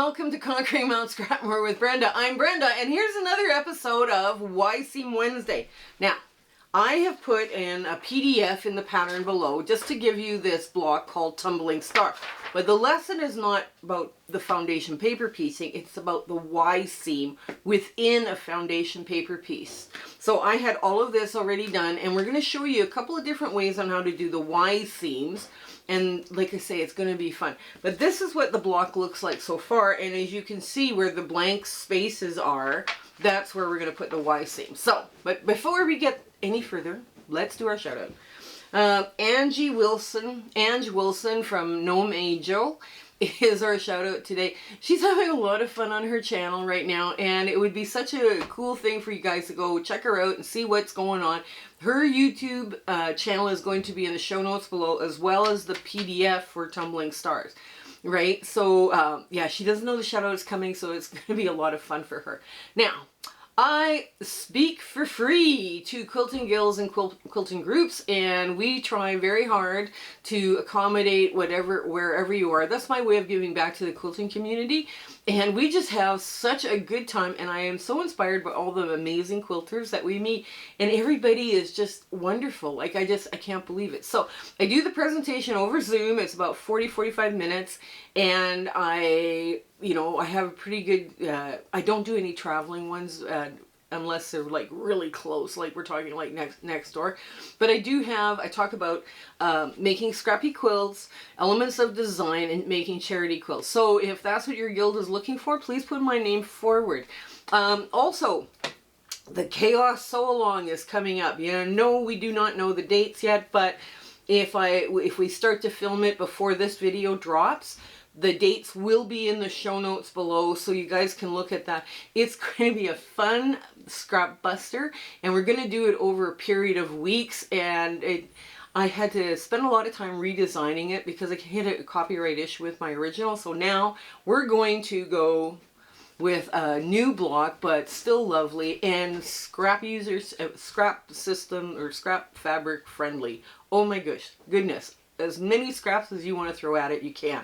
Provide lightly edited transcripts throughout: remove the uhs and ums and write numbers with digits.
welcome to Conquering Mount Scrapmore with Brenda. I'm Brenda, and here's another episode of Why Seam Wednesday. Now, I have put in a PDF in the pattern below just to give you this block called Tumbling Star. But the lesson is not about the foundation paper piecing, it's about the Y seam within a foundation paper piece. So I had all of this already done, and we're going to show you a couple of different ways on how to do the Y seams. And like I say, it's going to be fun. But this is what the block looks like so far. And as you can see where the blank spaces are, that's where we're going to put the Y seam. So, but before we get any further, let's do our shout out. Ange Wilson from GnomeAngel is our shout out today. She's having a lot of fun on her channel right now, and it would be such a cool thing for you guys to go check her out and see what's going on. Her YouTube channel is going to be in the show notes below, as well as the PDF for Tumbling Stars. Right? So, yeah, she doesn't know the shout out is coming, so it's going to be a lot of fun for her. Now, I speak for free to quilting guilds and quilting groups, and we try very hard to accommodate wherever you are. That's my way of giving back to the quilting community, and we just have such a good time, and I am so inspired by all the amazing quilters that we meet, and everybody is just wonderful. Like, I can't believe it. So I do the presentation over Zoom. It's about 40-45 minutes, and I have a pretty good, I don't do any traveling ones unless they're like really close, like we're talking like next door. But I talk about making scrappy quilts, elements of design, and making charity quilts. So if that's what your guild is looking for, please put my name forward. Also, the Chaos Sew Along is coming up. No, we do not know the dates yet, but if we start to film it before this video drops, the dates will be in the show notes below, so you guys can look at that. It's going to be a fun scrap buster, and we're going to do it over a period of weeks, and I had to spend a lot of time redesigning it because I hit a copyright issue with my original. So now we're going to go with a new block, but still lovely, and scrap system or scrap fabric friendly. Oh my goodness. As many scraps as you want to throw at it, you can.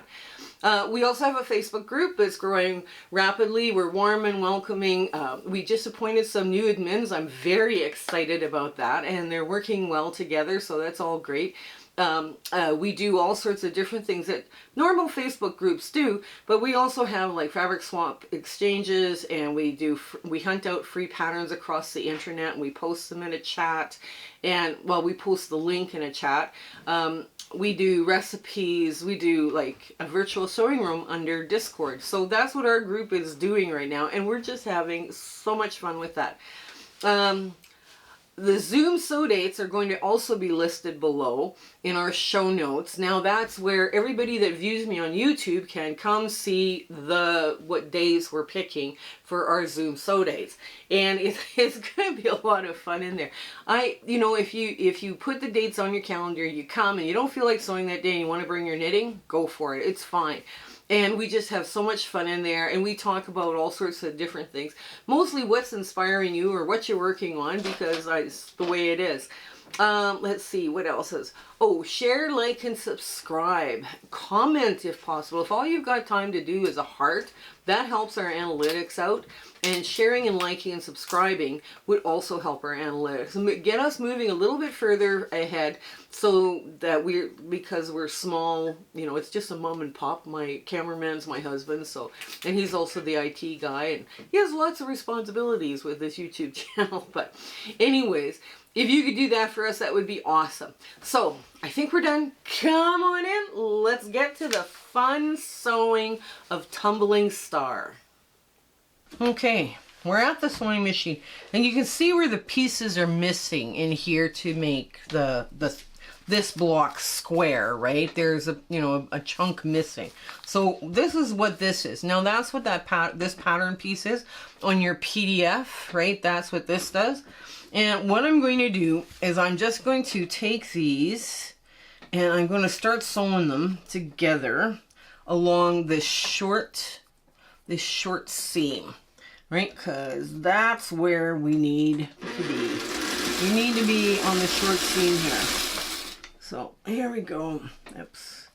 We also have a Facebook group that's growing rapidly. We're warm and welcoming. We just appointed some new admins. I'm very excited about that, and they're working well together, so that's all great. We do all sorts of different things that normal Facebook groups do, but we also have like fabric swap exchanges, and we hunt out free patterns across the internet, and we post them in a chat, and well, we post the link in a chat. We do recipes, we do like a virtual sewing room under Discord. So that's what our group is doing right now, and we're just having so much fun with that. The Zoom sew dates are going to also be listed below in our show notes. Now that's where everybody that views me on YouTube can come see what days we're picking for our Zoom sew dates. And it's going to be a lot of fun in there. If you put the dates on your calendar, you come and you don't feel like sewing that day and you want to bring your knitting, go for it. It's fine. And we just have so much fun in there, and we talk about all sorts of different things. Mostly what's inspiring you or what you're working on, because it's the way it is. Let's see, what else is... Oh, share, like, and subscribe. Comment if possible. If all you've got time to do is a heart, that helps our analytics out. And sharing and liking and subscribing would also help our analytics and get us moving a little bit further ahead, so that because we're small, it's just a mom and pop. My cameraman's my husband, and he's also the IT guy, and he has lots of responsibilities with this YouTube channel. But anyways, if you could do that for us, that would be awesome. So I think we're done. Come on in. Let's get to the fun sewing of Tumbling Star. Okay, we're at the sewing machine, and you can see where the pieces are missing in here to make this block square, right? There's a chunk missing. So this is what this is. Now that's what this pattern piece is on your PDF, right? That's what this does. And what I'm going to do is I'm just going to take these and I'm going to start sewing them together along this short seam, right? Because that's where we need to be. We need to be on the short seam here. So here we go. Oops.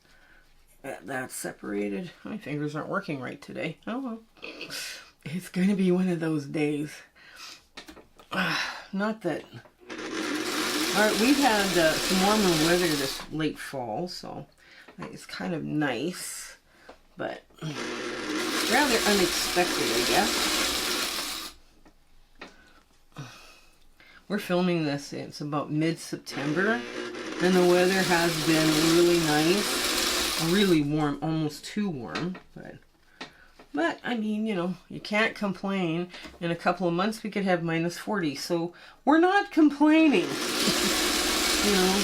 That's separated. My fingers aren't working right today. Oh well. It's going to be one of those days. Not that... Alright, we've had some warmer weather this late fall, so it's kind of nice, but rather unexpected, I guess. We're filming this, it's about mid-September, and the weather has been really nice, really warm, almost too warm, but I mean, you know, you can't complain. In a couple of months we could have -40, so we're not complaining. You know,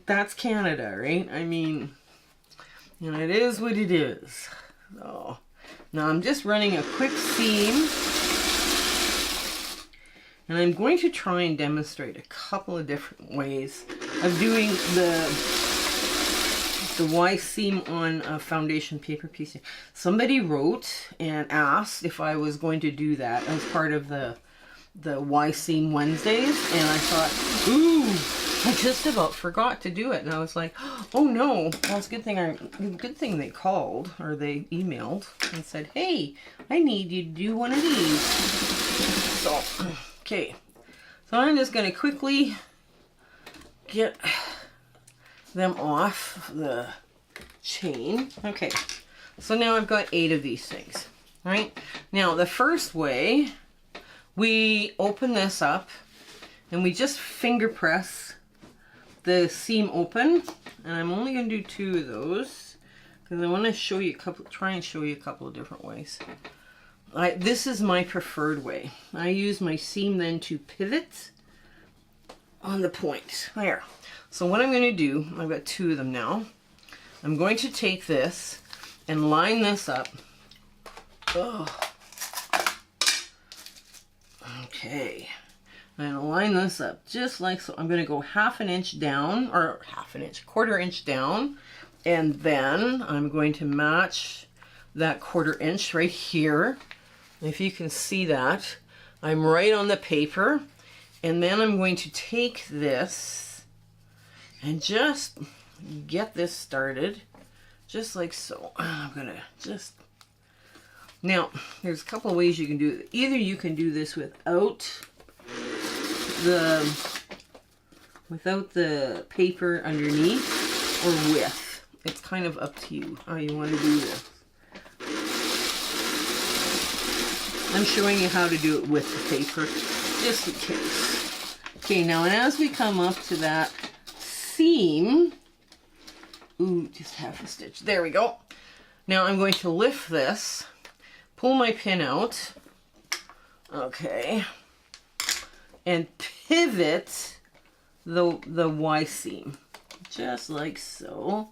that's Canada, right? I mean, you know, it is what it is. So now I'm just running a quick seam, and I'm going to try and demonstrate a couple of different ways of doing the Y seam on a foundation paper piece. Somebody wrote and asked if I was going to do that as part of the Y seam Wednesdays, and I thought, ooh, I just about forgot to do it, and I was like, oh no. Well, it's a good thing they called, or they emailed and said, hey, I need you to do one of these. So okay, so I'm just going to quickly get them off the chain. Okay, so now I've got 8 of these things, right? Now the first way, we open this up and we just finger press the seam open, and I'm only going to do 2 of those because I want to show you try and show you a couple of different ways. This is my preferred way. I use my seam then to pivot on the point. There. So what I'm going to do, I've got 2 of them now. I'm going to take this and line this up. Oh. Okay. I'm going to line this up just like so. I'm going to go 1/2 inch down, or 1/2 inch, 1/4 inch down, and then I'm going to match that 1/4 inch right here. If you can see that, I'm right on the paper, and then I'm going to take this and just get this started, just like so. I'm gonna just, now there's a couple of ways you can do it. Either you can do this without the paper underneath, or with. It's kind of up to you how you want to do this. I'm showing you how to do it with the paper, just in case. Okay, now as we come up to that seam, ooh, just 1/2 stitch. There we go. Now I'm going to lift this, pull my pin out, okay, and pivot the Y seam, just like so.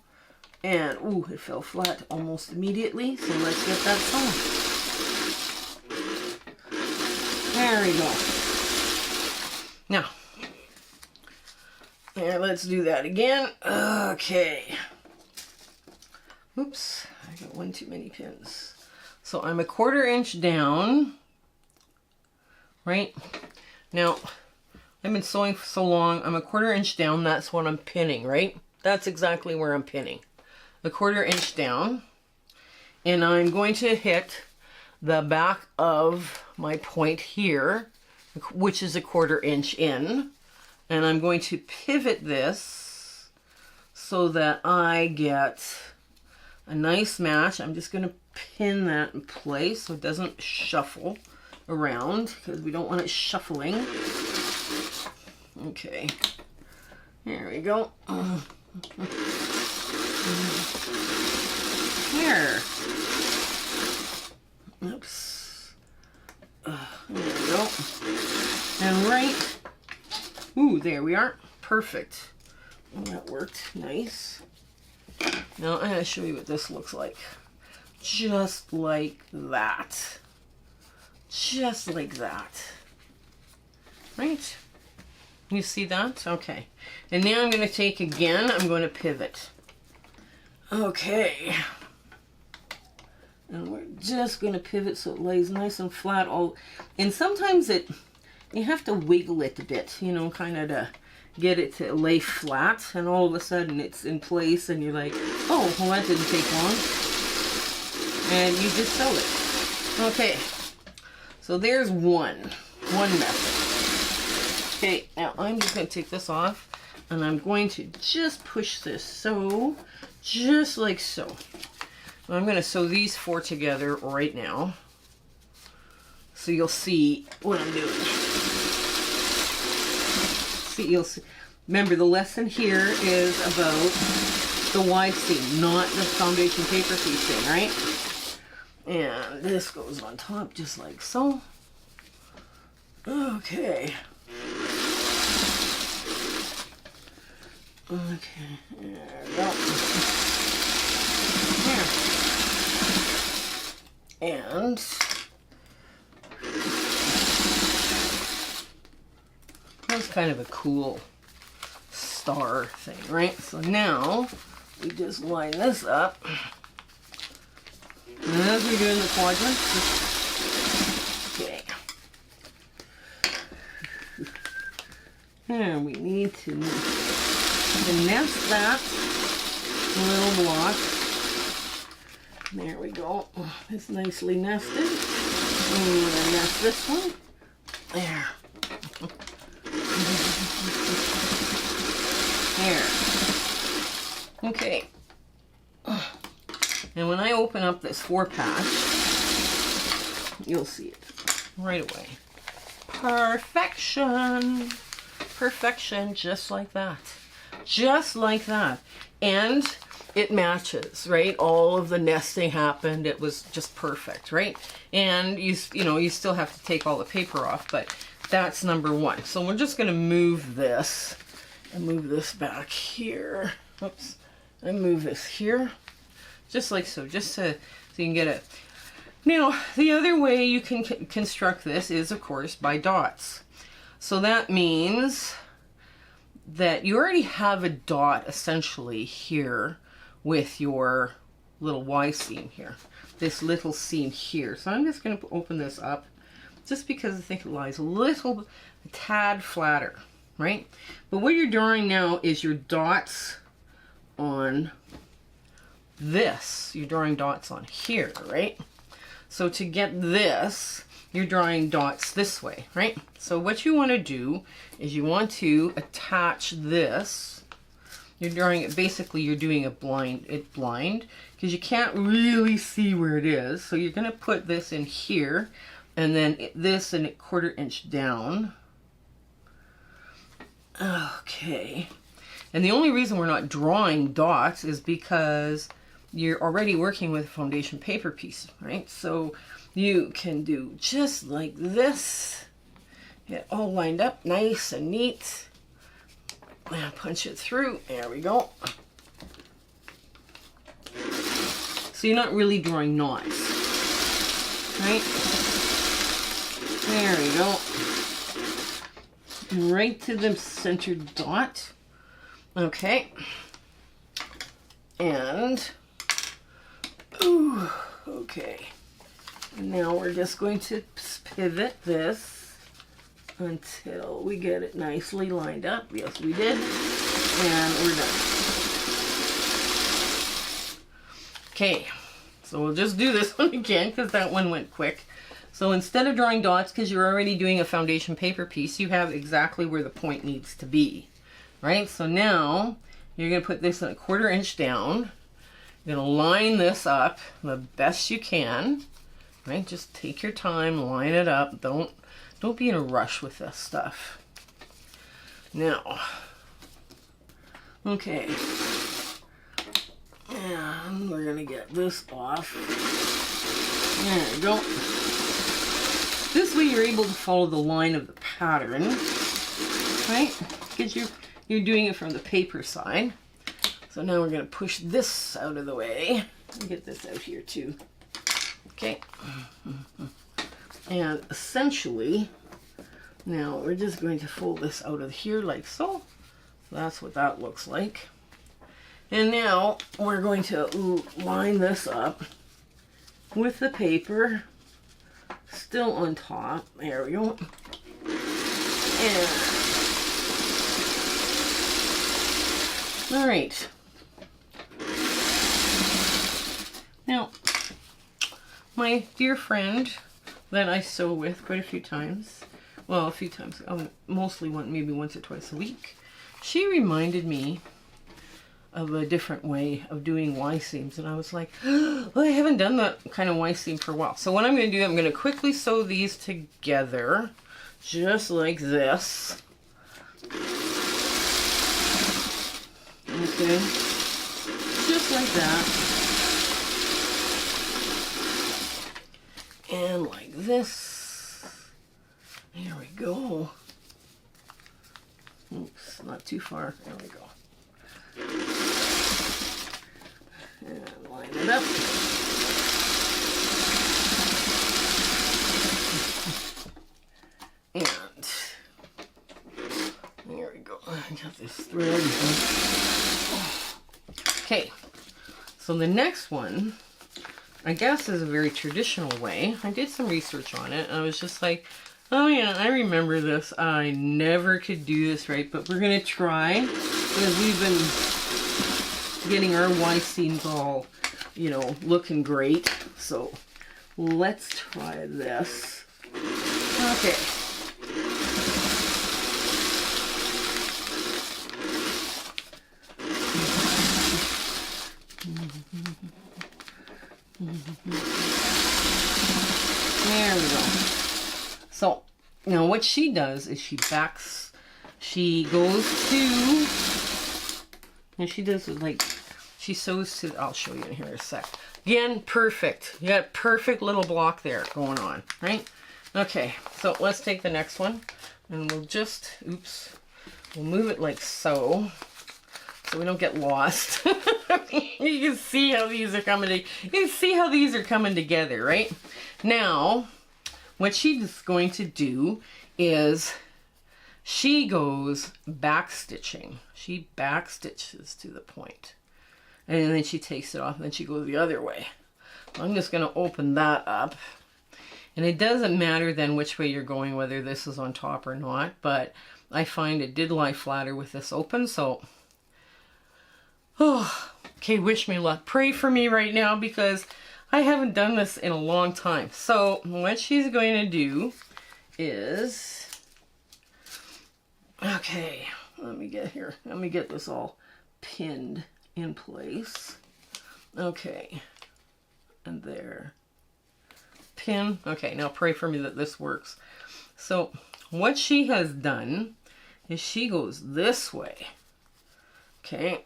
And ooh, it fell flat almost immediately, so let's get that sewn. There we go. Now, and let's do that again. Okay. Oops, I got one too many pins. So I'm 1/4 inch down, right? Now, I've been sewing for so long, I'm 1/4 inch down, that's what I'm pinning, right? That's exactly where I'm pinning. 1/4 inch down, and I'm going to hit the back of my point here, which is 1/4 inch in, and I'm going to pivot this so that I get a nice match. I'm just going to pin that in place so it doesn't shuffle around, because we don't want it shuffling. Okay, there we go. There. Oops. There we go. And right. Ooh, there we are. Perfect. Oh, that worked. Nice. Now I'm going to show you what this looks like. Just like that. Just like that. Right? You see that? Okay. And now I'm going to take again, I'm going to pivot. Okay. And we're just going to pivot so it lays nice and flat. And sometimes you have to wiggle it a bit, you know, kind of to get it to lay flat, and all of a sudden it's in place and you're like, oh, well, that didn't take long. And you just sew it. Okay, so there's one method. Okay, now I'm just going to take this off, and I'm going to just push this so, just like so. I'm going to sew these 4 together right now, so you'll see what I'm doing. See, you'll see. Remember, the lesson here is about the wide seam, not the foundation paper piece thing, right? And this goes on top just like so. Okay. Okay, there we go. There. And that's kind of a cool star thing, right? So now we just line this up. And as we do in the quadrant, okay. And we need to nest that little block. There we go. It's nicely nested. And we're going to nest this one. There. There. Okay. And when I open up this 4-patch, you'll see it right away. Perfection. Perfection, just like that. Just like that. And it matches, right? All of the nesting happened. It was just perfect, right? And you know, you still have to take all the paper off, but that's number 1. So we're just going to move this and move this back here. Oops. And move this here. Just like so, just so you can get it. Now, the other way you can construct this is, of course, by dots. So that means that you already have a dot essentially here with your little Y seam here, this little seam here. So I'm just going to open this up just because I think it lies a tad flatter, right? But what you're drawing now is your dots on this. You're drawing dots on here, right? So to get this, you're drawing dots this way, right? So what you want to do is you want to attach this. You're drawing it, basically you're doing a blind, because you can't really see where it is. So you're going to put this in here, and then this and a 1/4 inch down. Okay. And the only reason we're not drawing dots is because you're already working with a foundation paper piece, right? So you can do just like this. Get all lined up nice and neat. And punch it through. There we go. So you're not really drawing knots, right? There we go. Right to the center dot. Okay. And ooh, okay. And now we're just going to pivot this until we get it nicely lined up. Yes, we did. And we're done. Okay, so we'll just do this one again because that one went quick. So instead of drawing dots, because you're already doing a foundation paper piece, you have exactly where the point needs to be, right? So now you're going to put this in a 1/4 inch down. You're going to line this up the best you can, right? Just take your time, line it up. Don't be in a rush with this stuff. Now, okay, and we're going to get this off. There we go. This way you're able to follow the line of the pattern, right? Because you're doing it from the paper side. So now we're going to push this out of the way. I'll get this out here too. Okay. And essentially, now we're just going to fold this out of here like so. That's what that looks like. And now we're going to line this up with the paper still on top. There we go. And All right. Now, my dear friend that I sew with quite a few times, well, a few times, mostly maybe once or twice a week, she reminded me of a different way of doing Y seams, and I was like, oh, I haven't done that kind of Y seam for a while. So what I'm going to do, I'm going to quickly sew these together, just like this. Okay, just like that. And like this. There we go. Oops, not too far. There we go. And line it up. And there we go. I got this thread. Okay, so the next one, I guess, is a very traditional way. I did some research on it, and I was just like, oh yeah, I remember this. I never could do this right, but we're going to try, because we've been getting our Y seams all, you know, looking great. So let's try this. Okay. There we go. So now what she does is she goes to, and she does it like, she sews to, I'll show you in here in a sec. Again, perfect. You got a perfect little block there going on, right? Okay, so let's take the next one, and we'll just, oops, we'll move it like so we don't get lost. You can see how these are coming together, right? Now, what she's going to do is she goes backstitching. She backstitches to the point. And then she takes it off, and then she goes the other way. I'm just going to open that up. And it doesn't matter then which way you're going, whether this is on top or not, but I find it did lie flatter with this open, so... Oh, okay, wish me luck. Pray for me right now, because I haven't done this in a long time. So what she's going to do is, okay, let me get this all pinned in place. Okay, and there. Pin. Okay, now pray for me that this works. So what she has done is she goes this way. Okay.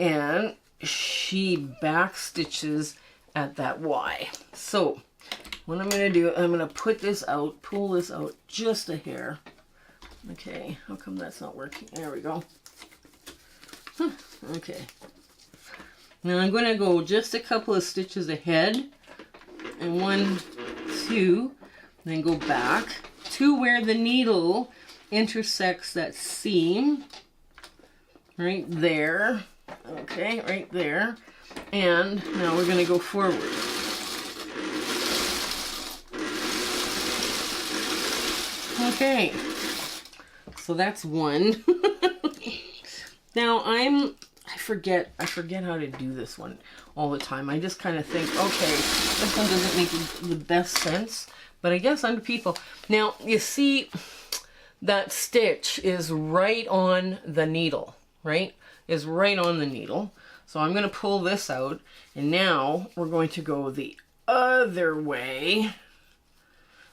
And she back stitches at that Y. So what I'm going to do, I'm going to put this out, pull this out just a hair. Okay, how come that's not working? There we go. Huh. Okay. Now I'm going to go just a couple of stitches ahead. And 1, 2, then go back to where the needle intersects that seam. Right there. Okay, right there. And now we're going to go forward. Okay, so that's one. Now I forget how to do this one all the time. I just kind of think, okay, this one doesn't make the best sense, but I guess I'm people. Now you see that stitch is right on the needle, right? Is right on the needle. So I'm going to pull this out, and now we're going to go the other way,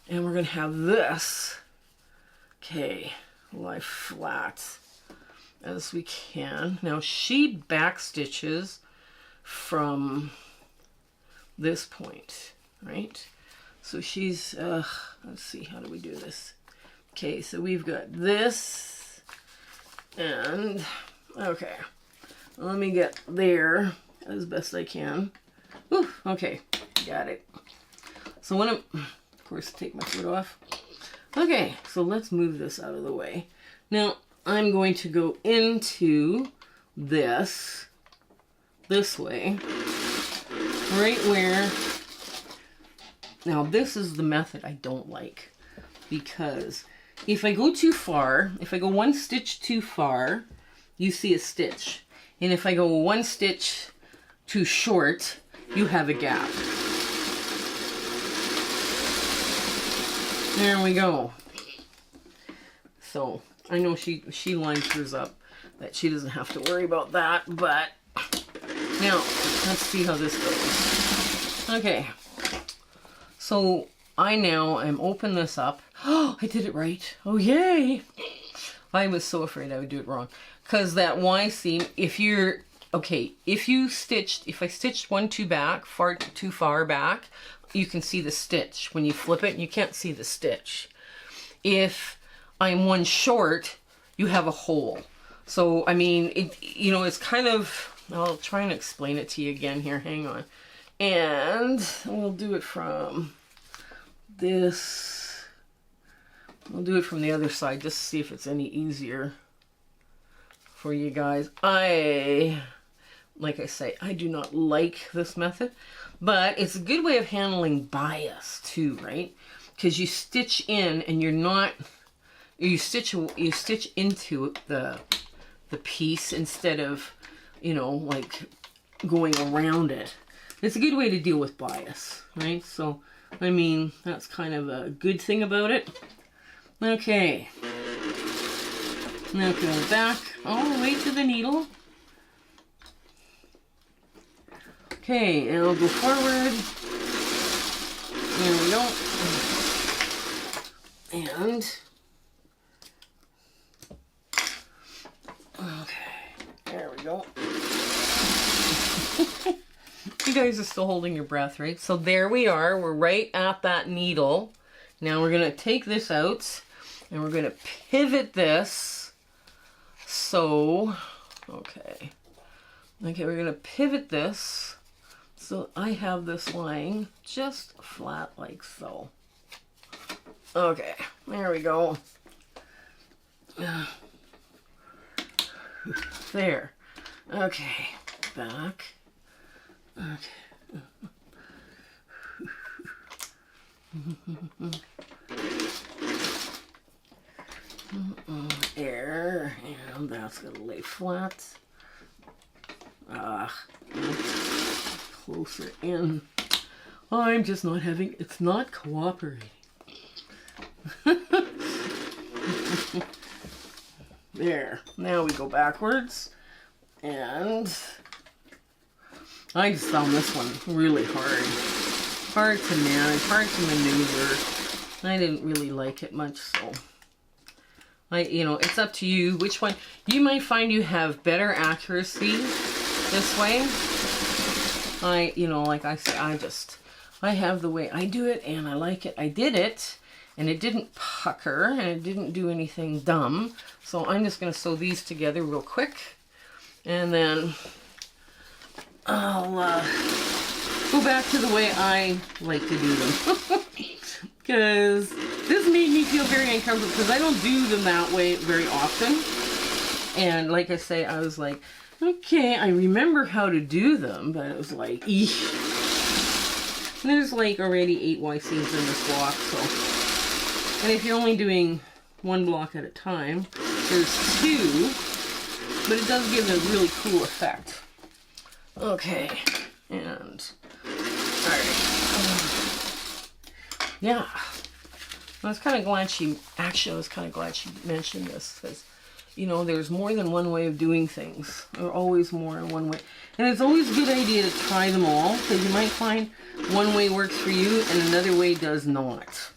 and we're going to have this, okay, lie flat as we can. Now she back stitches from this point, right? So she's, let's see, how do we do this? Okay, so we've got this, and, okay, let me get there as best I can. Whew, okay, got it. So when I'm, of course, take my foot off. Okay, so let's move this out of the way. Now, I'm going to go into this way, right where, now this is the method I don't like, because if I go too far, if I go one stitch too far, you see a stitch. And if I go one stitch too short, you have a gap. There we go. So I know she lines hers up, that she doesn't have to worry about that, but now let's see how this goes. Okay, so I now am open this up. Oh, I did it right. Oh, yay. I was so afraid I would do it wrong. Because that Y seam, if I stitched one too far back, you can see the stitch. When you flip it, you can't see the stitch. If I'm one short, you have a hole. So, I mean, it's kind of, I'll try and explain it to you again here. Hang on. And we'll do it from this. We'll do it from the other side just to see if it's any easier for you guys. Like I say, I do not like this method, but it's a good way of handling bias too, right? Because you stitch in and you stitch into the piece instead of, like going around it. It's a good way to deal with bias, right? So, I mean, that's kind of a good thing about it. Okay. Now go back all the way to the needle. Okay, and I'll go forward. There we go. And okay, there we go. You guys are still holding your breath, right? So there we are. We're right at that needle. Now we're going to take this out and we're going to pivot this. So, okay, we're going to pivot this. So I have this lying just flat like so. Okay, there we go. There. Okay, back. Okay. There, and that's gonna lay flat. Closer in. I'm just not having, it's not cooperating. There, now we go backwards, and I just found this one really hard to manage, hard to maneuver. I didn't really like it much, so it's up to you which one. You might find you have better accuracy this way. Like I say, I have the way I do it and I like it. I did it and it didn't pucker and it didn't do anything dumb. So I'm just going to sew these together real quick and then I'll go back to the way I like to do them. Because this made me feel very uncomfortable because I don't do them that way very often. And like I say, I was like, okay, I remember how to do them, but it was like, eesh. And there's like already 8 Y seams in this block, so. And if you're only doing one block at a time, there's 2, but it does give a really cool effect. Okay, and, alright. Yeah. I was kind of glad she mentioned this, because there's more than one way of doing things. There are always more than one way. And it's always a good idea to try them all, because you might find one way works for you and another way does not.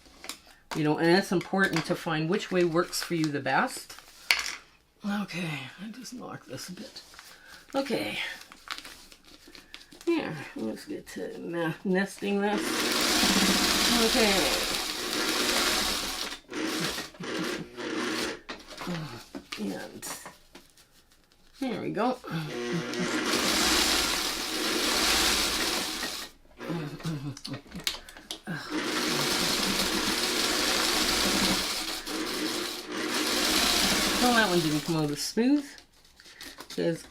And it's important to find which way works for you the best. Okay, I just knocked this a bit. Okay. Here, let's get to nesting this. Okay. And there we go. Well, that one didn't come out as smooth because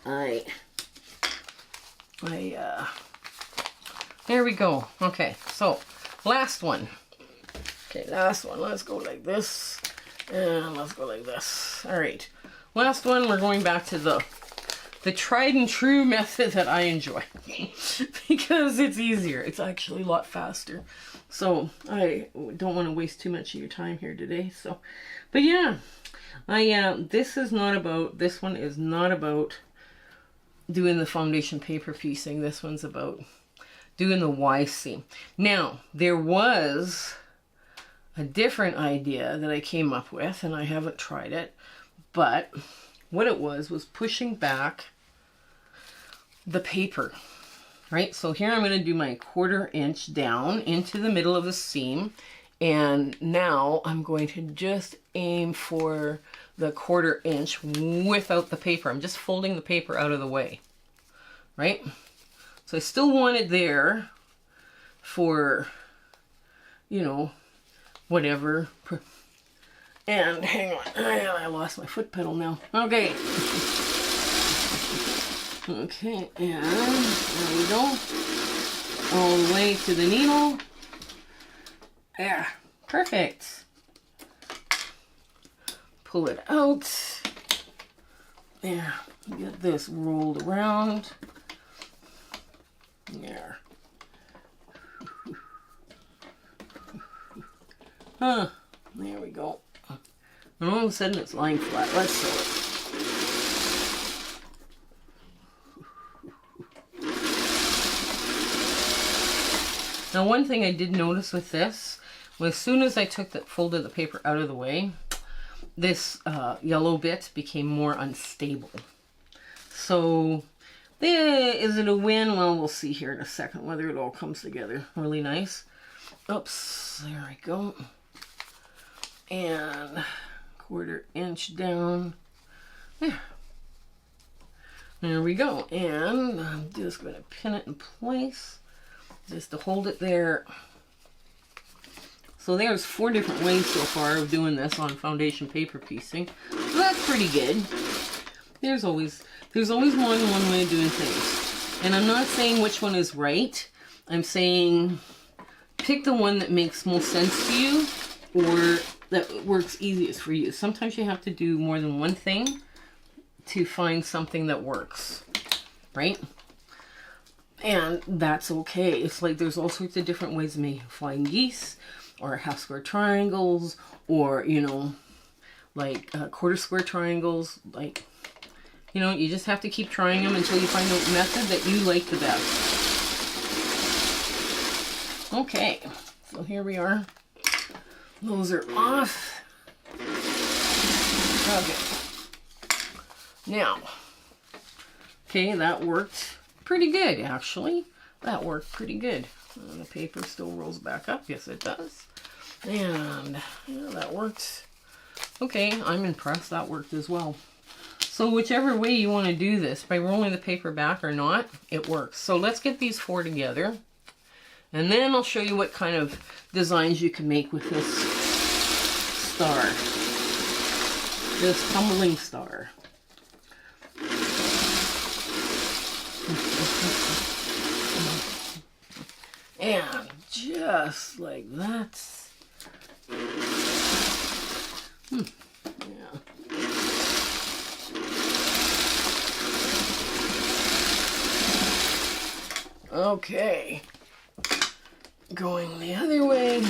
there we go. Okay, so last one. Okay, last one. Let's go like this and let's go like this. All right. last one, we're going back to the tried and true method that I enjoy. Because it's easier. It's actually a lot faster. So I don't want to waste too much of your time here today. So, but yeah, this one is not about doing the foundation paper piecing. This one's about doing the Y seam. Now, there was a different idea that I came up with, and I haven't tried it, but what it was pushing back the paper, right? So here I'm going to do my 1/4 inch down into the middle of the seam, and now I'm going to just aim for the 1/4 inch without the paper. I'm just folding the paper out of the way, right? So I still want it there for, you know, whatever. And hang on, I lost my foot pedal now. Okay. Okay, and there we go. All the way to the needle. There, perfect. Pull it out. There, get this rolled around. There. Huh, there we go. And all of a sudden it's lying flat. Let's sew it. Now, one thing I did notice with this was as soon as I folded the paper out of the way, this yellow bit became more unstable. So, is it a win? Well, we'll see here in a second whether it all comes together really nice. Oops, there we go. And 1/4 inch down. There we go. And I'm just going to pin it in place just to hold it there. So there's 4 different ways so far of doing this on foundation paper piecing. So that's pretty good. There's always one way of doing things. And I'm not saying which one is right. I'm saying pick the one that makes most sense to you or that works easiest for you. Sometimes you have to do more than one thing to find something that works, right? And that's okay. It's like there's all sorts of different ways of making flying geese or half square triangles or, you know, like 1/4 square triangles. Like, you know, you just have to keep trying them until you find a method that you like the best. Okay, so here we are. Those are off. Okay. Now, okay, that worked pretty good, actually. That worked pretty good. And the paper still rolls back up. Yes, it does. And yeah, that worked. Okay, I'm impressed. That worked as well. So whichever way you want to do this, by rolling the paper back or not, it works. So let's get these 4 together. And then I'll show you what kind of designs you can make with this star. This tumbling star. And just like that. Yeah. Okay. Going the other way.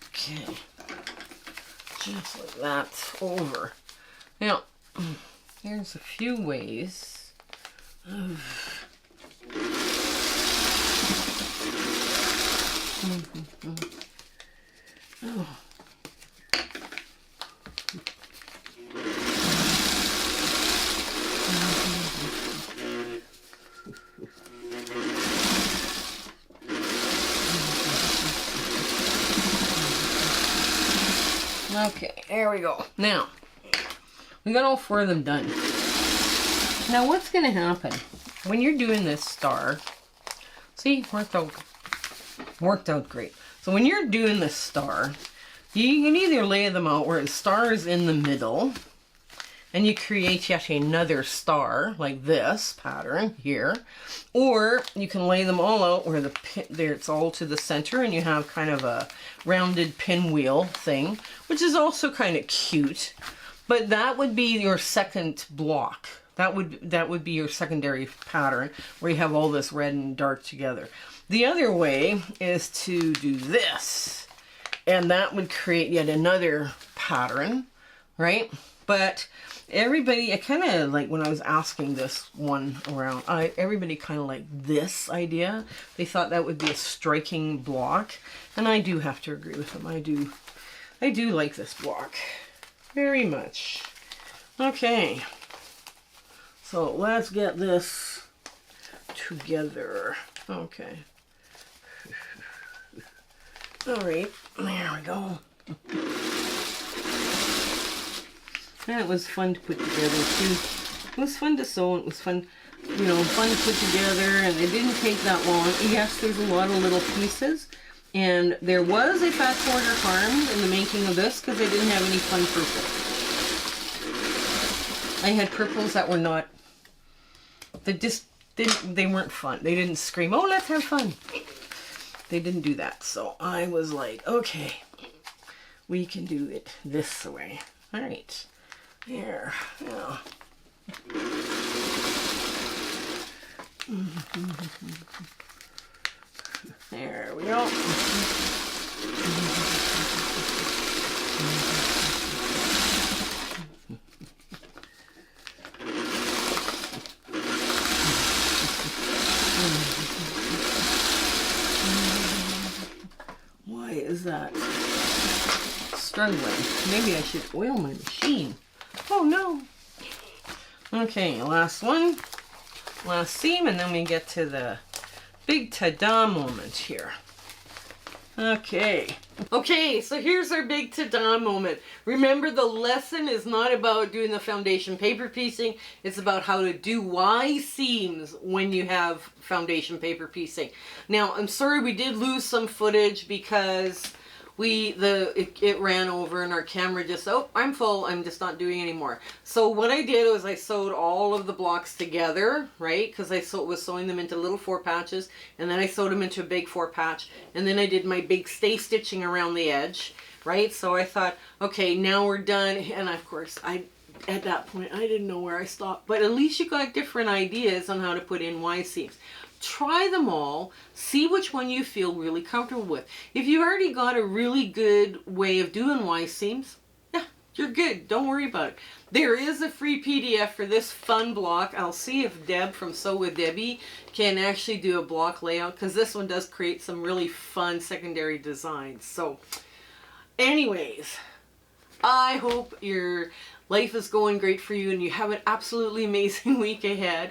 Okay. Just like that over. Now, here's a few ways of oh. Okay, there we go. Now, we got all 4 of them done. Now, what's going to happen when you're doing this star? See, worked out great. So when you're doing this star, you can either lay them out where the star is in the middle, and you create yet another star like this pattern here, or you can lay them all out where it's all to the center and you have kind of a rounded pinwheel thing, which is also kind of cute. But that would be your second block. That would be your secondary pattern where you have all this red and dark together. The other way is to do this, and that would create yet another pattern, right? But everybody, I kind of like when I was asking this one around, everybody kind of liked this idea. They thought that would be a striking block, and I do have to agree with them. I do like this block very much. Okay, so let's get this together. Okay. All right, there we go. That was fun to put together too. It was fun to sew. It was fun, you know, fun to put together, and it didn't take that long. Yes, there's a lot of little pieces, and there was a fat quarter harm in the making of this because I didn't have any fun purple. I had purples that were not, they weren't fun. They didn't scream, oh, let's have fun. They didn't do that. So I was like, okay, we can do it this way. All right, there, yeah. There we go. Why is that struggling? Maybe I should oil my machine. Oh no. Okay, last one. Last seam, and then we get to the big ta-da moment here. Okay. Okay, so here's our big ta-da moment. Remember, the lesson is not about doing the foundation paper piecing. It's about how to do Y seams when you have foundation paper piecing. Now, I'm sorry we did lose some footage because it ran over and our camera just, oh, I'm full, I'm just not doing anymore. So what I did was I sewed all of the blocks together, right? Because I was sewing them into little 4 patches, and then I sewed them into a big 4 patch, and then I did my big stay stitching around the edge, right? So I thought, okay, now we're done. And of course, at that point, I didn't know where I stopped, but at least you got different ideas on how to put in Y seams. Try them all, see which one you feel really comfortable with. If you've already got a really good way of doing Y seams, yeah, you're good. Don't worry about it. There is a free PDF for this fun block. I'll see if Deb from Sew with Debbie can actually do a block layout, because this one does create some really fun secondary designs. So anyways, I hope your life is going great for you and you have an absolutely amazing week ahead.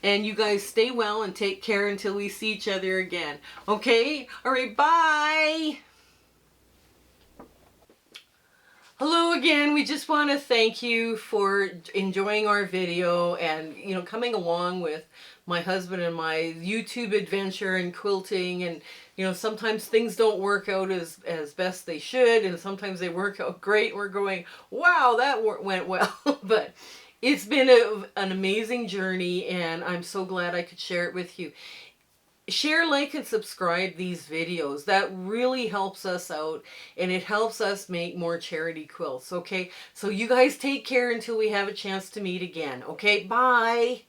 And you guys stay well and take care until we see each other again. Okay? All right, bye! Hello again. We just want to thank you for enjoying our video and, you know, coming along with my husband and my YouTube adventure and quilting. And, you know, sometimes things don't work out as best they should, and sometimes they work out great. We're going, wow, that went well. But it's been an amazing journey, and I'm so glad I could share it with you. Share, like, and subscribe these videos. That really helps us out, and it helps us make more charity quilts, okay? So you guys take care until we have a chance to meet again, okay? Bye!